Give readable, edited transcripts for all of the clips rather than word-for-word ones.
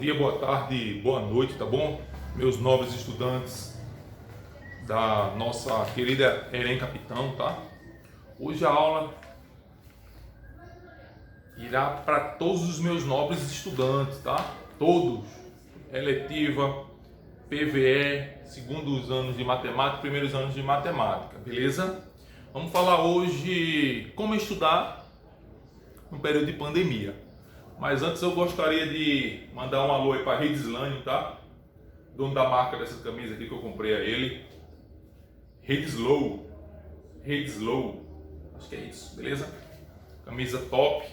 dia, boa tarde, boa noite, tá bom? Meus nobres estudantes da nossa querida EREM Capitão, tá? Hoje a aula irá para todos os meus nobres estudantes, tá? Todos. Eletiva, PVE, segundos anos de matemática, primeiros anos de matemática, beleza? Vamos falar hoje como estudar no período de pandemia. Mas antes eu gostaria de mandar um alô aí para Redslane, tá? Dono da marca dessa camisa aqui que eu comprei a ele. Redslow, acho que é isso, beleza? Camisa top.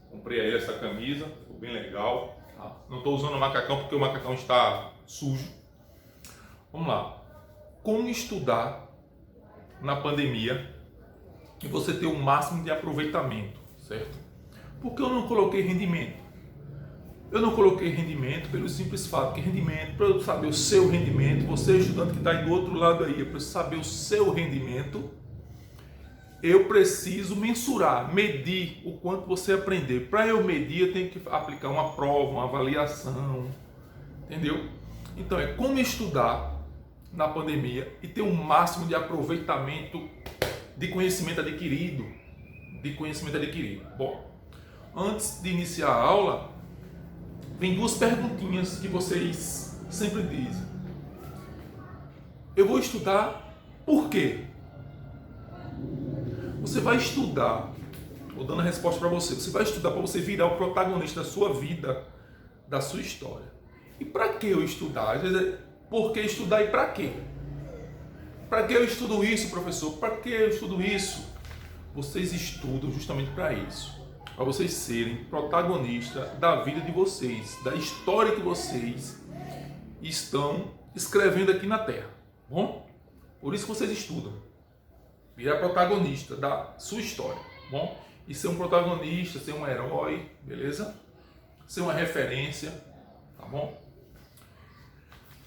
Comprei a ele essa camisa, ficou bem legal. Tá? Não estou usando o macacão porque o macacão está sujo. Vamos lá. Como estudar na pandemia e você ter o máximo de aproveitamento, certo? Por que eu não coloquei rendimento? Eu não coloquei rendimento pelo simples fato que rendimento, para eu saber o seu rendimento, você estudante que está aí do outro lado aí, para eu saber o seu rendimento, eu preciso mensurar, medir o quanto você aprender. Para eu medir, eu tenho que aplicar uma prova, uma avaliação, entendeu? Então é como estudar na pandemia e ter o máximo de aproveitamento de conhecimento adquirido. Bom, antes de iniciar a aula, vem duas perguntinhas que vocês sempre dizem. Eu vou estudar por quê? Você vai estudar, vou dando a resposta para você, você vai estudar para você virar o protagonista da sua vida, da sua história. E para que eu estudar? Às vezes, por que estudar e para quê? Para que eu estudo isso, professor? Para que eu estudo isso? Vocês estudam justamente para isso. Para vocês serem protagonistas da vida de vocês, da história que vocês estão escrevendo aqui na Terra. Bom? Por isso que vocês estudam. Virar protagonista da sua história. Bom? E ser um protagonista, ser um herói, beleza? Ser uma referência, tá bom?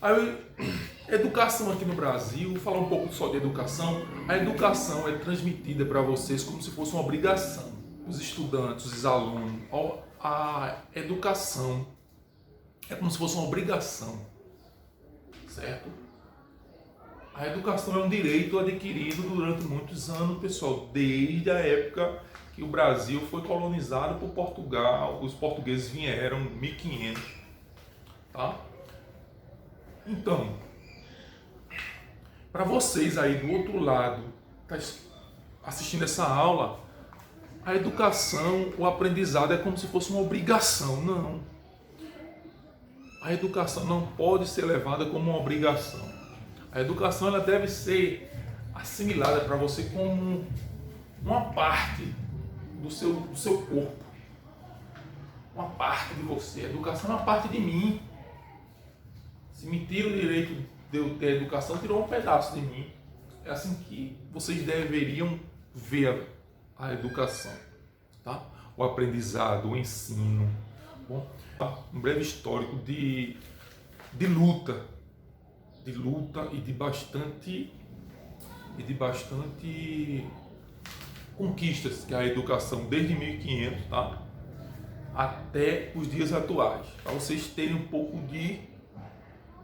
Aí, educação aqui no Brasil, vou falar um pouco só de educação. A educação é transmitida para vocês como se fosse uma obrigação. Os estudantes, os alunos, a educação é como se fosse uma obrigação, certo? A educação é um direito adquirido durante muitos anos, pessoal, desde a época que o Brasil foi colonizado por Portugal, os portugueses vieram em 1500, tá? Então, para vocês aí do outro lado, tá assistindo essa aula, a educação, o aprendizado é como se fosse uma obrigação. Não. A educação não pode ser levada como uma obrigação. A educação ela deve ser assimilada para você como uma parte do seu corpo. Uma parte de você. A educação é uma parte de mim. Se me tira o direito de eu ter educação, tirou um pedaço de mim. É assim que vocês deveriam ver a educação, tá? O aprendizado, o ensino. Bom, um breve histórico de luta e de bastante conquistas que a educação desde 1500, tá? Até os dias atuais, para vocês terem um pouco de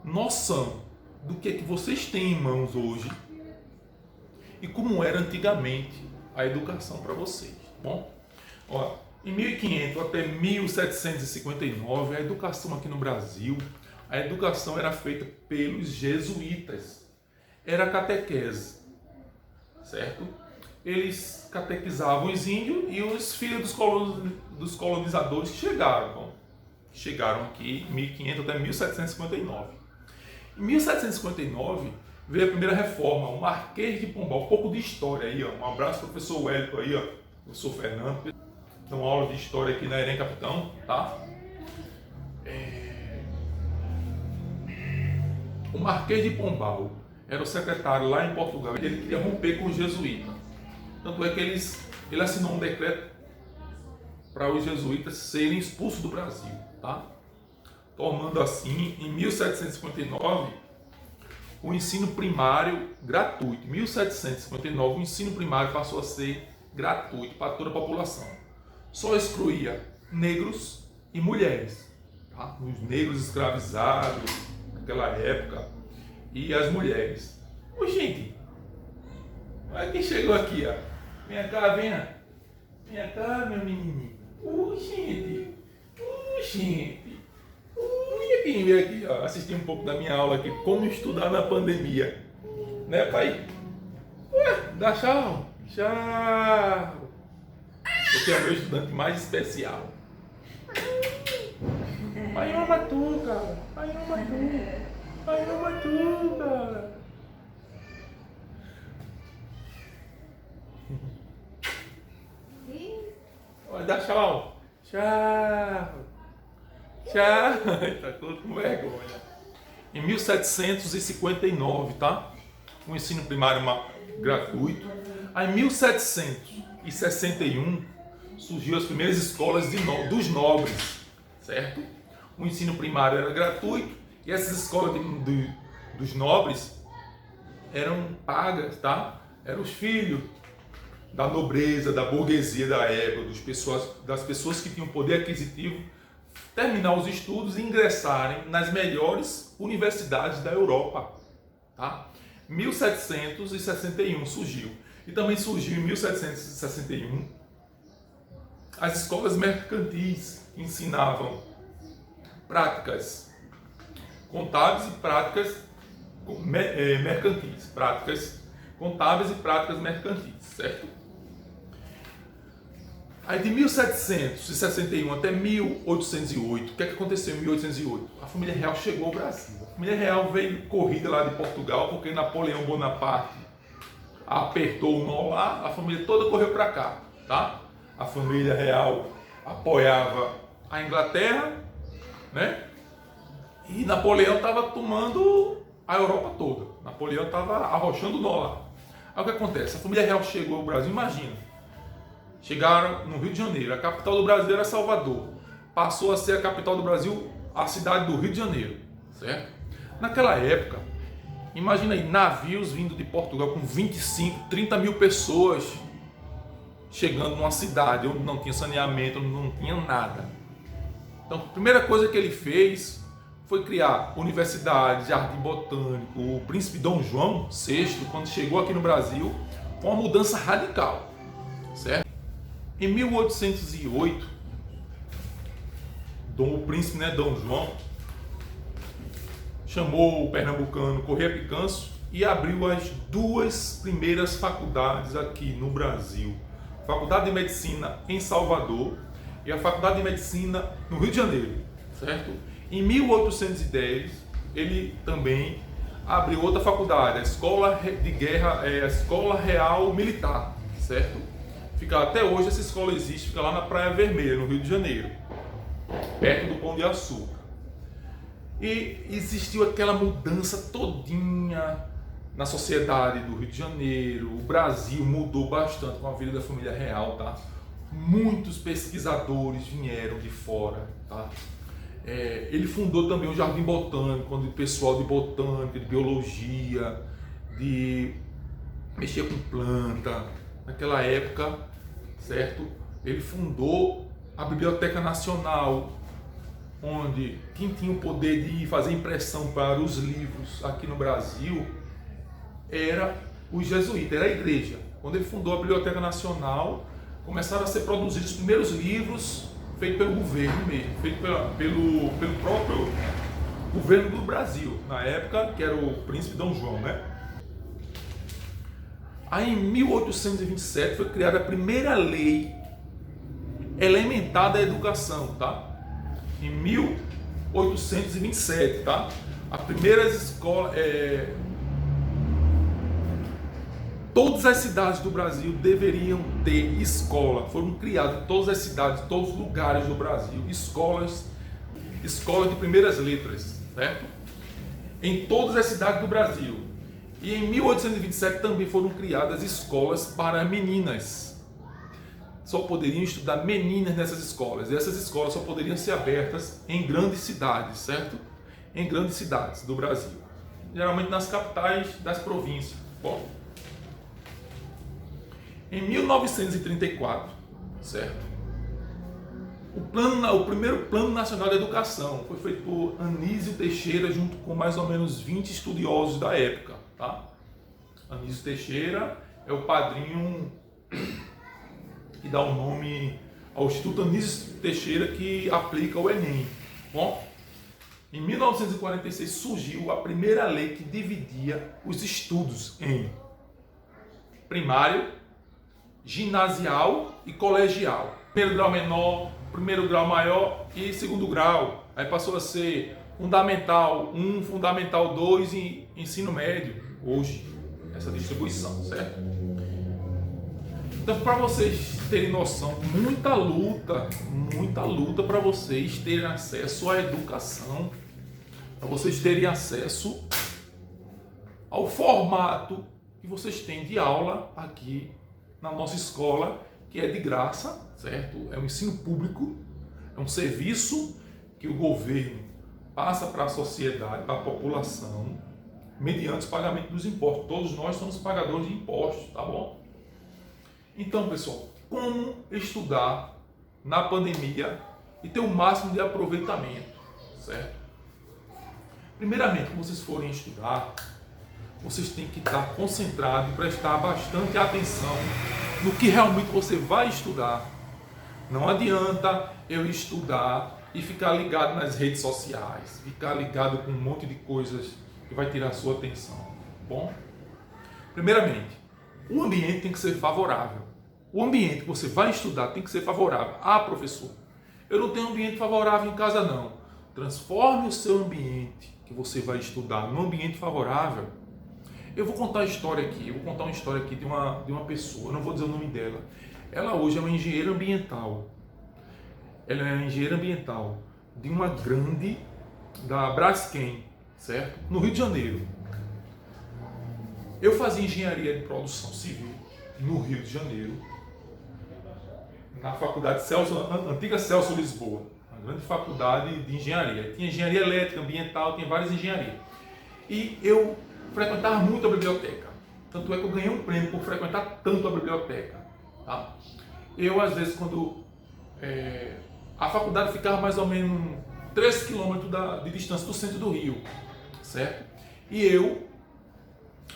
noção do que vocês têm em mãos hoje e como era antigamente a educação para vocês. Bom, ó, em 1500 até 1759, a educação aqui no Brasil, a educação era feita pelos jesuítas. Era catequese, certo? Eles catequizavam os índios e os filhos dos colonizadores que chegaram. Bom, chegaram aqui em 1500 até 1759. Em 1759 veio a primeira reforma, o Marquês de Pombal. Um pouco de história aí, ó. Um abraço pro professor Wellington aí, ó. Professor Fernando. Dão aula de história aqui na EREM Capitão, tá? O Marquês de Pombal era o secretário lá em Portugal. Ele queria romper com os jesuítas. Tanto é que ele assinou um decreto para os jesuítas serem expulsos do Brasil, tá? Tornando assim, em 1759, o ensino primário gratuito. Em 1759, o ensino primário passou a ser gratuito para toda a população. Só excluía negros e mulheres. tá? Os negros escravizados naquela época e as mulheres. Ô, gente, olha quem chegou aqui, ó. Vem cá, venha. Vem cá, meu menininho. Gente. Gente. Quem veio aqui, ó, assistir um pouco da minha aula aqui, como estudar na pandemia. Né, pai? Ué, dá tchau. Tchau. Esse é o meu estudante mais especial. Pai, ama tu, cara. Pai, ama tu. Pai, ama tu, cara. Olha, dá tchau. Tchau. Tchau. Tá com vergonha. Em 1759, tá? O ensino primário gratuito. Aí em 1761 surgiu as primeiras escolas dos nobres, certo? O ensino primário era gratuito e essas escolas dos nobres eram pagas, tá? Eram os filhos da nobreza, da burguesia da época, das pessoas que tinham poder aquisitivo, terminar os estudos e ingressarem nas melhores universidades da Europa, tá? 1761 surgiu. E também surgiu em 1761 as escolas mercantis, que ensinavam práticas contábeis e práticas mercantis. Práticas contábeis e práticas mercantis, certo? Aí de 1761 até 1808, o que é que aconteceu em 1808? A família real chegou ao Brasil. A família real veio corrida lá de Portugal, porque Napoleão Bonaparte apertou o nó lá, a família toda correu para cá, tá? A família real apoiava a Inglaterra, né? E Napoleão estava tomando a Europa toda. Napoleão estava arrochando o nó lá. Aí o que acontece? A família real chegou ao Brasil, imagina. Chegaram no Rio de Janeiro, a capital do Brasil era Salvador. Passou a ser a capital do Brasil, a cidade do Rio de Janeiro, certo? Naquela época, imagina aí, navios vindo de Portugal com 25, 30 mil pessoas chegando numa cidade onde não tinha saneamento, onde não tinha nada. Então, a primeira coisa que ele fez foi criar universidade, jardim botânico. O príncipe Dom João VI, quando chegou aqui no Brasil, foi uma mudança radical, certo? Em 1808, o príncipe, Dom João, chamou o pernambucano Corrêa Picanço e abriu as duas primeiras faculdades aqui no Brasil. A Faculdade de Medicina em Salvador e a Faculdade de Medicina no Rio de Janeiro, certo? Em 1810, ele também abriu outra faculdade, a Escola de Guerra, a Escola Real Militar, certo? Até hoje essa escola existe, fica lá na Praia Vermelha, no Rio de Janeiro, perto do Pão de Açúcar. E existiu aquela mudança todinha na sociedade do Rio de Janeiro. O Brasil mudou bastante com a vida da família real, tá? Muitos pesquisadores vieram de fora, tá? Ele fundou também o Jardim Botânico, onde o pessoal de botânica, de biologia, de mexer com planta, naquela época, certo? Ele fundou a Biblioteca Nacional, onde quem tinha o poder de fazer impressão para os livros aqui no Brasil era os jesuítas, era a igreja. Quando ele fundou a Biblioteca Nacional, começaram a ser produzidos os primeiros livros feitos pelo governo mesmo, feitos pelo próprio governo do Brasil, na época, que era o príncipe Dom João, né? Aí em 1827 foi criada a primeira lei elementar da educação, tá? Em 1827, tá? As primeiras escolas, todas as cidades do Brasil deveriam ter escola. Foram criadas em todas as cidades, em todos os lugares do Brasil, escolas de primeiras letras, certo? Em todas as cidades do Brasil. E em 1827 também foram criadas escolas para meninas. Só poderiam estudar meninas nessas escolas. E essas escolas só poderiam ser abertas em grandes cidades, certo? Em grandes cidades do Brasil. Geralmente nas capitais das províncias. Bom, em 1934, certo? O primeiro Plano Nacional de Educação foi feito por Anísio Teixeira, junto com mais ou menos 20 estudiosos da época. Tá? Anísio Teixeira é o padrinho que dá o nome ao Instituto Anísio Teixeira, que aplica o Enem. Bom, em 1946 surgiu a primeira lei que dividia os estudos em primário, ginasial e colegial. Primeiro grau menor, primeiro grau maior e segundo grau. Aí passou a ser Fundamental 1, Fundamental 2 e ensino médio. Hoje, essa distribuição, certo? Então, para vocês terem noção, muita luta para vocês terem acesso à educação, para vocês terem acesso ao formato que vocês têm de aula aqui na nossa escola, que é de graça, certo? É um ensino público, é um serviço que o governo passa para a sociedade, para a população, mediante o pagamento dos impostos. Todos nós somos pagadores de impostos, tá bom? Então, pessoal, como estudar na pandemia e ter o máximo de aproveitamento, certo? Primeiramente, quando vocês forem estudar, vocês têm que estar concentrados e prestar bastante atenção no que realmente você vai estudar. Não adianta eu estudar e ficar ligado nas redes sociais, ficar ligado com um monte de coisas que vai tirar a sua atenção. Bom, primeiramente, o ambiente tem que ser favorável. O ambiente que você vai estudar tem que ser favorável. Ah, professor, eu não tenho ambiente favorável em casa não. Transforme o seu ambiente que você vai estudar num ambiente favorável. Eu vou contar a história aqui, de uma pessoa, eu não vou dizer o nome dela. Ela hoje é uma engenheira ambiental. Ela é engenheira ambiental de uma grande, da Braskem, certo? No Rio de Janeiro. Eu fazia engenharia de produção civil no Rio de Janeiro, na faculdade antiga Celso Lisboa, uma grande faculdade de engenharia. Tinha engenharia elétrica, ambiental, tinha várias engenharias. E eu frequentava muito a biblioteca. Tanto é que eu ganhei um prêmio por frequentar tanto a biblioteca. Tá? Eu, às vezes, quando a faculdade ficava mais ou menos 3 quilômetros de distância do centro do Rio, certo? E eu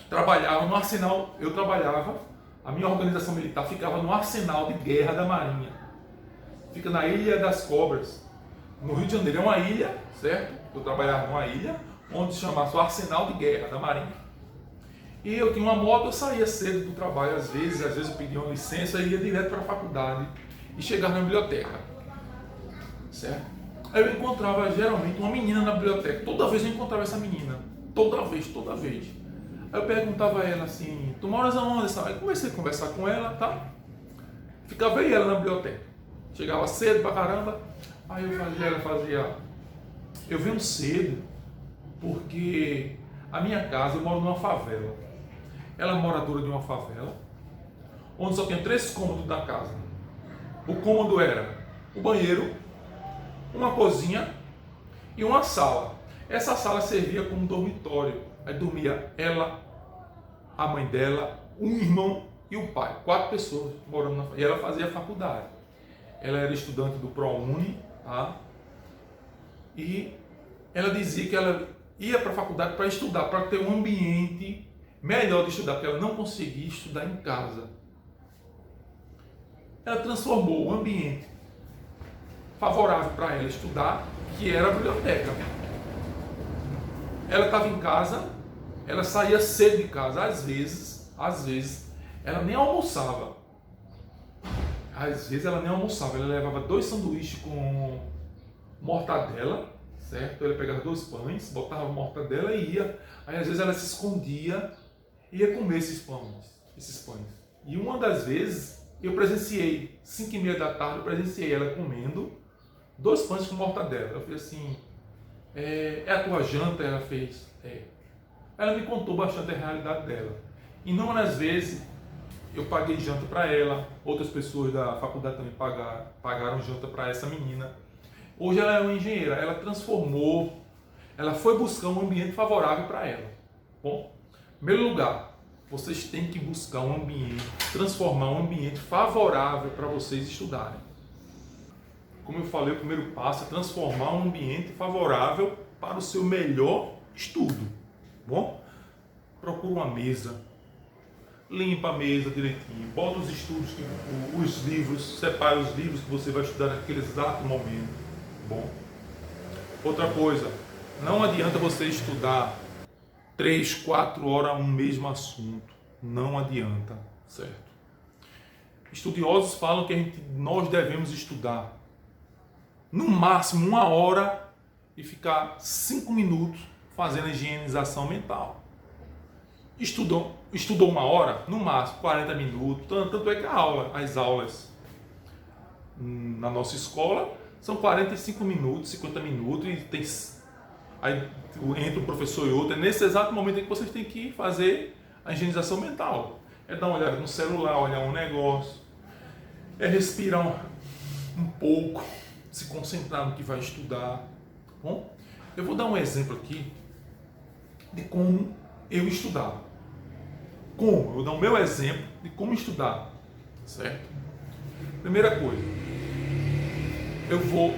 trabalhava no arsenal, a minha organização militar ficava no arsenal de guerra da Marinha. Fica na Ilha das Cobras, no Rio de Janeiro. É uma ilha, certo? Eu trabalhava numa ilha, onde se chamasse o arsenal de guerra da Marinha. E eu tinha uma moto, eu saía cedo do trabalho, às vezes eu pedia uma licença e ia direto para a faculdade e chegava na biblioteca, certo? Aí eu encontrava geralmente uma menina na biblioteca. Toda vez eu encontrava essa menina, toda vez. Aí eu perguntava a ela assim, tu moras aonde? Aí comecei a conversar com ela, tá? Ficava aí ela na biblioteca. Chegava cedo pra caramba. Aí ela fazia, eu venho cedo porque a minha casa, eu moro numa favela. Ela é moradora de uma favela, onde só tem 3 cômodos da casa. O cômodo era o banheiro, uma cozinha e uma sala. Essa sala servia como dormitório. Aí dormia ela, a mãe dela, um irmão e o pai. 4 pessoas morando na família. E ela fazia faculdade. Ela era estudante do ProUni, tá? E ela dizia que ela ia para a faculdade para estudar, para ter um ambiente melhor de estudar, porque ela não conseguia estudar em casa. Ela transformou o ambiente favorável para ela estudar, que era a biblioteca. Ela estava em casa, ela saía cedo de casa, às vezes, ela nem almoçava. Ela levava 2 sanduíches com mortadela, certo? Ela pegava 2 pães, botava a mortadela e ia. Aí às vezes ela se escondia e ia comer esses pães. E uma das vezes eu presenciei, 5h30 da tarde, eu presenciei ela comendo 2 pães com mortadela. Eu falei assim, é a tua janta? Ela fez, é. Ela me contou bastante a realidade dela. E não das vezes eu paguei janta para ela, outras pessoas da faculdade também pagaram janta para essa menina. Hoje ela é uma engenheira, ela transformou, ela foi buscar um ambiente favorável para ela. Bom, em primeiro lugar, vocês têm que buscar um ambiente, transformar um ambiente favorável para vocês estudarem. como eu falei, o primeiro passo é transformar um ambiente favorável para o seu melhor estudo. Bom, procura uma mesa, limpa a mesa direitinho, bota os estudos, os livros, separa os livros que você vai estudar naquele exato momento. Bom, outra coisa, não adianta você estudar 3, 4 horas um mesmo assunto. Não adianta, certo? Estudiosos falam que nós devemos estudar no máximo 1 hora e ficar 5 minutos fazendo higienização mental. Estudou 1 hora, no máximo 40 minutos. Tanto é que as aulas na nossa escola são 45 minutos, 50 minutos, e aí entra um professor e outro. É nesse exato momento em que vocês têm que fazer a higienização mental. É dar uma olhada no celular, olhar um negócio, é respirar um pouco, se concentrar no que vai estudar. Bom, eu vou dar um exemplo aqui de como eu estudava. Eu vou dar o meu exemplo de como estudar, certo? Primeira coisa, eu vou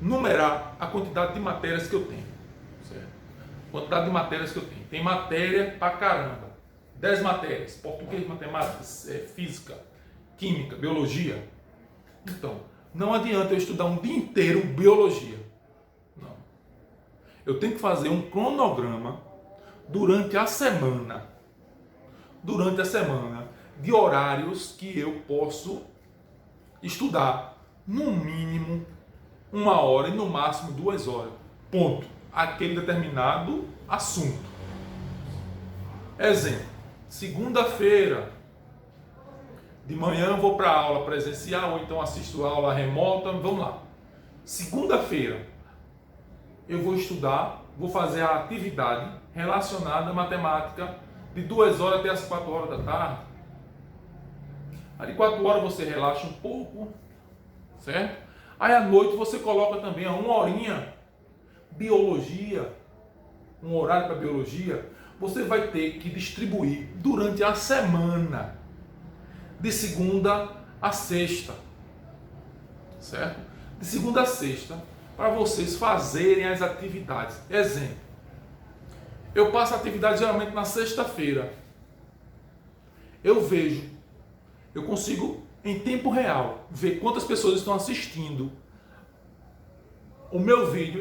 numerar a quantidade de matérias que eu tenho, certo? Quantidade de matérias que eu tenho. Tem matéria pra caramba. 10 matérias, português, matemática, física, química, biologia. Então, não adianta eu estudar um dia inteiro biologia. Não. Eu tenho que fazer um cronograma durante a semana, de horários que eu posso estudar, no mínimo 1 hora e no máximo 2 horas. Ponto. Aquele determinado assunto. Exemplo, segunda-feira, de manhã eu vou para a aula presencial, ou então assisto a aula remota, vamos lá. Segunda-feira, eu vou estudar, vou fazer a atividade relacionada à matemática, de 2 horas até as 4 horas da tarde. Aí de 4 horas você relaxa um pouco, certo? Aí à noite você coloca também 1 horinha biologia, um horário para biologia. Você vai ter que distribuir durante a semana, de segunda a sexta, certo? De segunda a sexta, para vocês fazerem as atividades. Exemplo, eu passo a atividade geralmente na sexta-feira. Eu consigo em tempo real ver quantas pessoas estão assistindo o meu vídeo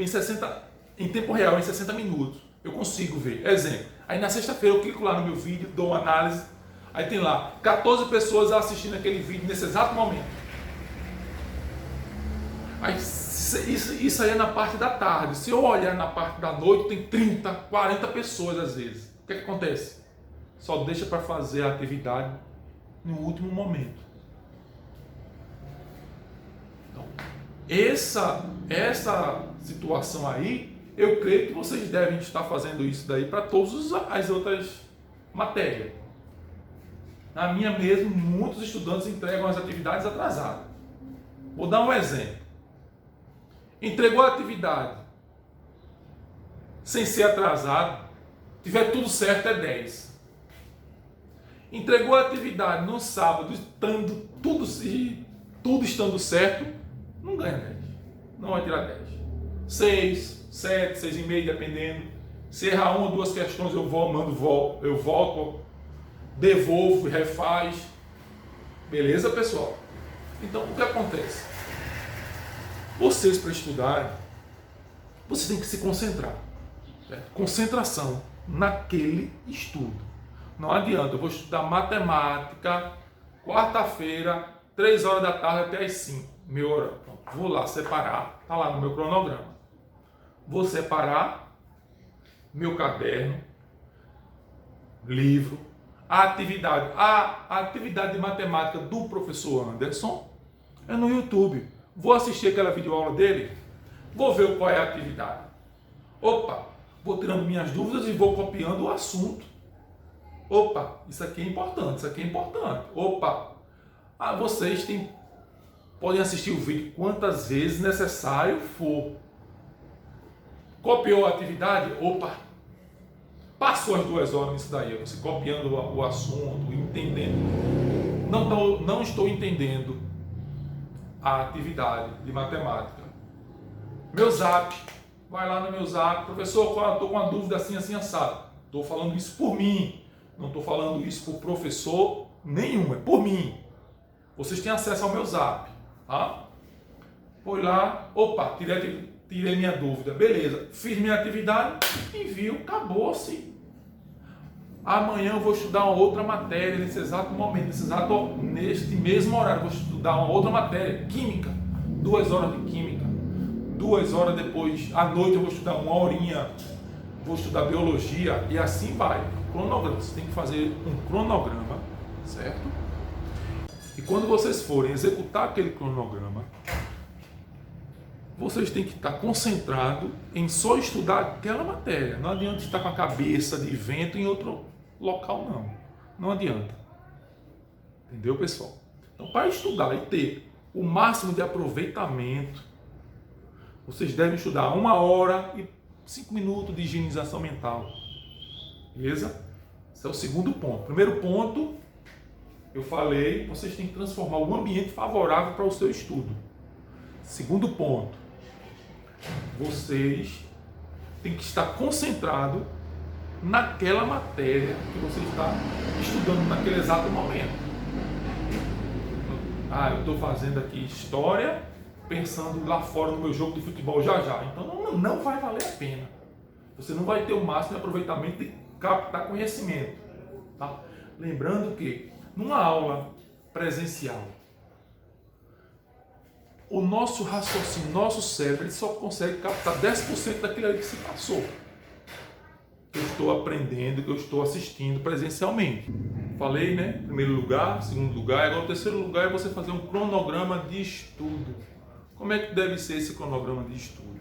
em tempo real, em 60 minutos. Eu consigo ver. Exemplo, aí na sexta-feira eu clico lá no meu vídeo, dou uma análise, aí tem lá 14 pessoas assistindo aquele vídeo nesse exato momento. Aí isso aí é na parte da tarde. Se eu olhar na parte da noite, tem 30, 40 pessoas às vezes. O que acontece? Só deixa para fazer a atividade no último momento. Então, essa situação aí, eu creio que vocês devem estar fazendo isso daí para todas as outras matérias. Na minha mesmo, muitos estudantes entregam as atividades atrasadas. Vou dar um exemplo. Entregou a atividade sem ser atrasado, tiver tudo certo, é 10. Entregou a atividade no sábado, estando tudo estando certo, não ganha 10. Não vai tirar 10. 6, 7, 6,5, dependendo. Se errar 1 ou 2 questões, eu volto, devolvo, refaz. Beleza, pessoal? Então, o que acontece? Vocês, para estudarem, vocês têm que se concentrar. Certo? Concentração naquele estudo. Não adianta, eu vou estudar matemática, quarta-feira, 3 horas da tarde até as 5. Vou lá separar, está lá no meu cronograma. Vou separar meu caderno, livro, a atividade de matemática do professor Anderson é no YouTube. Vou assistir aquela videoaula dele, vou ver qual é a atividade. Opa, vou tirando minhas dúvidas e vou copiando o assunto. Opa, isso aqui é importante, isso aqui é importante. Opa, vocês podem assistir o vídeo quantas vezes necessário for. Copiou a atividade? Opa, passou as 2 horas nisso daí, você copiando o assunto, entendendo. Não estou entendendo. a atividade de matemática. Meu zap, vai lá no meu zap, professor, eu estou com uma dúvida assim, assim, assado. Estou falando isso por mim, não estou falando isso por professor nenhum, é por mim. Vocês têm acesso ao meu zap, tá? Foi lá, opa, tirei minha dúvida, beleza, fiz minha atividade, envio, acabou-se. Amanhã eu vou estudar uma outra matéria, nesse exato momento, neste mesmo horário, vou estudar uma outra matéria, química, 2 horas de química. 2 horas depois, à noite eu vou estudar 1 horinha, vou estudar biologia e assim vai. Cronograma, você tem que fazer um cronograma, certo? E quando vocês forem executar aquele cronograma, vocês têm que estar concentrados em só estudar aquela matéria. Não adianta estar com a cabeça de vento em outro local, não. Não adianta. Entendeu, pessoal? Então, para estudar e ter o máximo de aproveitamento, vocês devem estudar 1 hora e 5 minutos de higienização mental. Beleza? Esse é o segundo ponto. Primeiro ponto, eu falei, vocês têm que transformar o ambiente favorável para o seu estudo. Segundo ponto, vocês têm que estar concentrados naquela matéria que você está estudando naquele exato momento. Eu estou fazendo aqui história, pensando lá fora no meu jogo de futebol já. Então não vai valer a pena. Você não vai ter o máximo de aproveitamento de captar conhecimento. Tá? Lembrando que numa aula presencial, o nosso raciocínio, nosso cérebro, ele só consegue captar 10% daquilo ali que se passou. Que eu estou aprendendo, que eu estou assistindo presencialmente. Falei, né? Primeiro lugar, segundo lugar, agora o terceiro lugar é você fazer um cronograma de estudo. Como é que deve ser esse cronograma de estudo?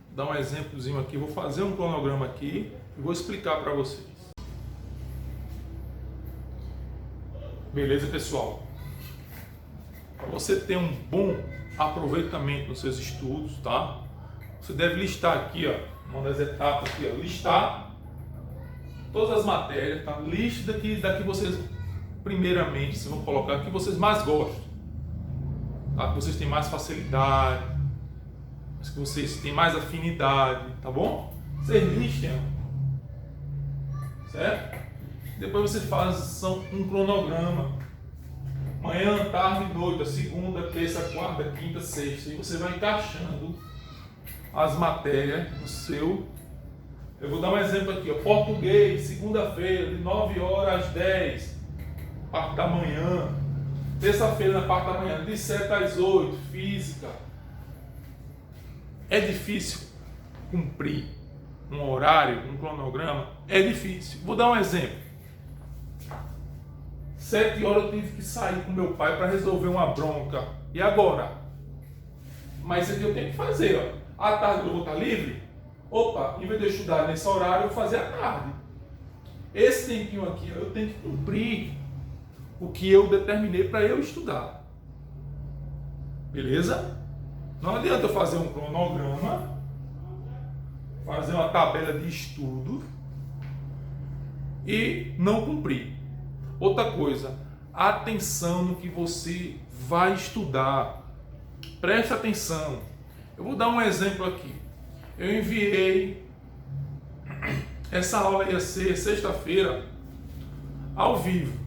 Vou dar um exemplozinho aqui, vou fazer um cronograma aqui e vou explicar para vocês. Beleza, pessoal? Para você ter um bom aproveitamento nos seus estudos, tá? Você deve listar aqui, ó, uma das etapas aqui, ó, listar todas as matérias, tá? Liste daqui vocês, primeiramente, se vão colocar que vocês mais gostam, tá? Que vocês têm mais facilidade, que vocês têm mais afinidade, tá bom? Vocês listem, certo? Depois vocês façam um cronograma. Manhã, tarde e noite, segunda, terça, quarta, quinta, sexta. E você vai encaixando as matérias no seu. Eu vou dar um exemplo aqui, ó. Português, segunda-feira, de 9 horas às 10, parte da manhã. Terça-feira, na parte da manhã, de 7 às 8, física. É difícil cumprir um horário, um cronograma? É difícil. Vou dar um exemplo. 7 horas eu tive que sair com meu pai para resolver uma bronca. E agora? Mas isso aqui eu tenho que fazer, ó. À tarde eu vou estar livre? Opa, em vez de eu estudar nesse horário, eu vou fazer à tarde. Esse tempinho aqui, eu tenho que cumprir o que eu determinei para eu estudar. Beleza? Não adianta eu fazer um cronograma, fazer uma tabela de estudo e não cumprir. Outra coisa, atenção no que você vai estudar. Preste atenção. Eu vou dar um exemplo aqui. Eu enviei, essa aula ia ser sexta-feira ao vivo,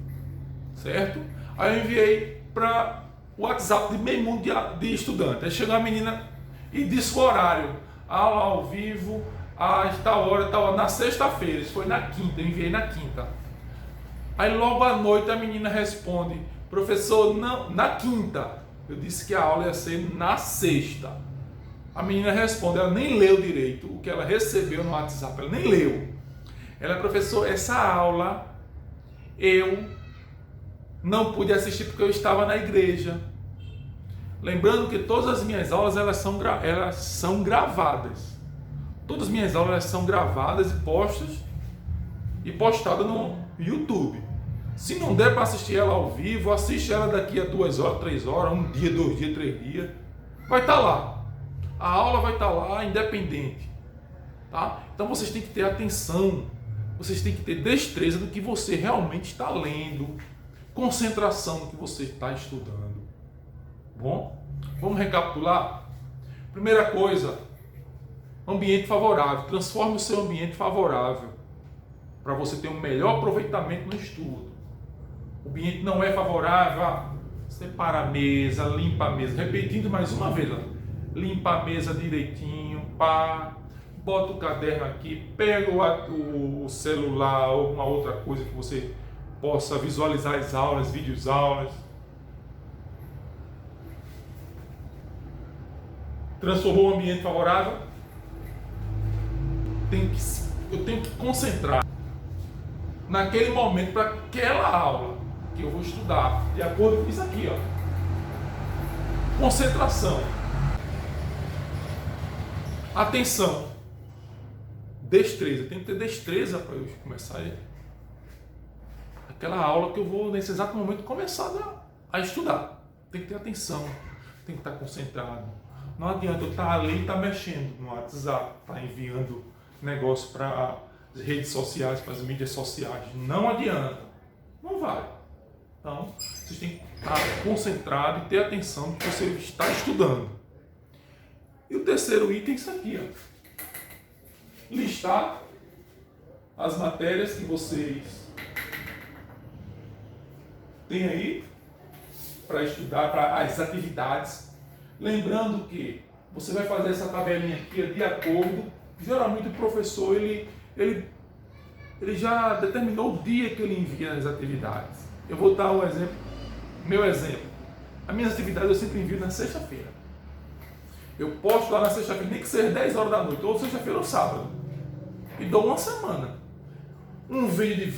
certo? Aí eu enviei para o WhatsApp de meio mundo de estudante. Aí chegou a menina e disse o horário. Aula ao vivo, a tal hora, na sexta-feira. Isso foi na quinta, eu enviei na quinta. Aí logo à noite a menina responde: professor, não, na quinta. Eu disse que a aula ia ser na sexta. A menina responde, ela nem leu direito o que ela recebeu no WhatsApp, ela nem leu. Ela, professor, essa aula eu não pude assistir porque eu estava na igreja. Lembrando que todas as minhas aulas elas são gravadas. Todas as minhas aulas elas são gravadas e postadas no YouTube. Se não der para assistir ela ao vivo, assiste ela daqui a 2 horas, 3 horas, 1 dia, 2 dias, 3 dias. Vai estar lá. A aula vai estar lá, independente. Tá? Então vocês têm que ter atenção. Vocês têm que ter destreza do que você realmente está lendo. Concentração no que você está estudando. Bom? Vamos recapitular? Primeira coisa, ambiente favorável. Transforme o seu ambiente favorável para você ter um melhor aproveitamento no estudo. O ambiente não é favorável, separa a mesa, limpa a mesa. Repetindo mais uma vez, limpa a mesa direitinho, pá, bota o caderno aqui, pega o celular ou alguma outra coisa que você possa visualizar as aulas, vídeos aulas. Transformou o ambiente favorável? Eu tenho que concentrar naquele momento para aquela aula que eu vou estudar, de acordo com isso aqui, ó. Concentração, atenção, destreza. Tem que ter destreza para eu começar aquela aula que eu vou nesse exato momento começar a estudar. Tem que ter atenção, tem que estar concentrado. Não adianta eu estar ali e estar mexendo no WhatsApp, estar enviando negócio para as redes sociais, para as mídias sociais. Não adianta. Não vai. Então, vocês têm que estar concentrados e ter atenção no que você está estudando. E o terceiro item é isso aqui, ó. Listar as matérias que vocês têm aí para estudar, para as atividades. Lembrando que você vai fazer essa tabelinha aqui de acordo. Geralmente o professor ele já determinou o dia que ele envia as atividades. Eu vou dar um exemplo, meu exemplo. As minhas atividades eu sempre envio na sexta-feira. Eu posto lá na sexta-feira, nem que seja 10 horas da noite, ou sexta-feira ou sábado. E dou uma semana. Um vídeo de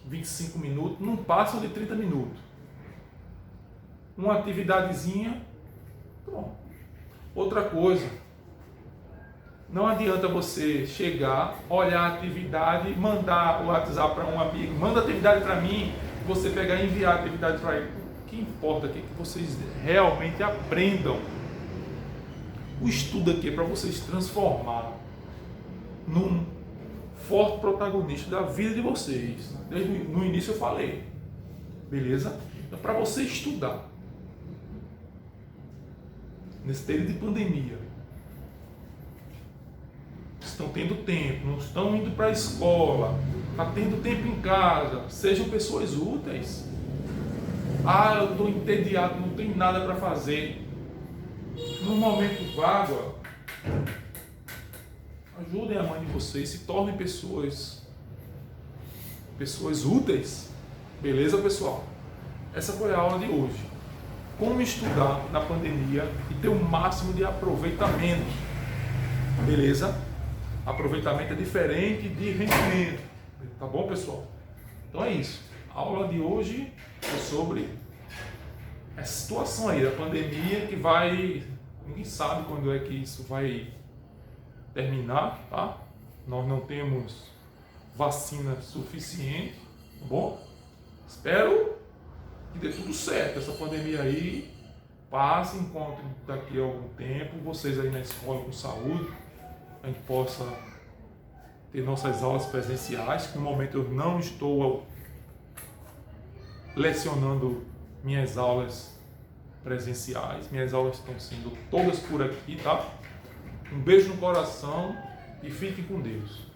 25 minutos, não passa de 30 minutos. Uma atividadezinha. Pronto. Outra coisa, não adianta você chegar, olhar a atividade, mandar o WhatsApp para um amigo, manda a atividade para mim, você pegar e enviar a atividade para ele. O que importa aqui é que vocês realmente aprendam. O estudo aqui é para vocês transformar num forte protagonista da vida de vocês. No início eu falei, beleza? Então, para você estudar nesse período de pandemia, estão tendo tempo, não estão indo para a escola, está tendo tempo em casa, sejam pessoas úteis. Eu estou entediado, não tenho nada para fazer. No momento vago, ajudem a mãe de vocês, se tornem pessoas úteis. Beleza, pessoal? Essa foi a aula de hoje. Como estudar na pandemia e ter o máximo de aproveitamento. Beleza? Aproveitamento é diferente de rendimento. Tá bom, pessoal? Então é isso. A aula de hoje é sobre a situação aí da pandemia que vai... Ninguém sabe quando é que isso vai terminar, tá? Nós não temos vacina suficiente, tá bom? Espero que dê tudo certo, essa pandemia aí passe, enquanto daqui a algum tempo, vocês aí na escola com saúde, a gente possa ter nossas aulas presenciais, que no momento eu não estou lecionando minhas aulas presenciais, minhas aulas estão sendo todas por aqui, tá? Um beijo no coração e fiquem com Deus.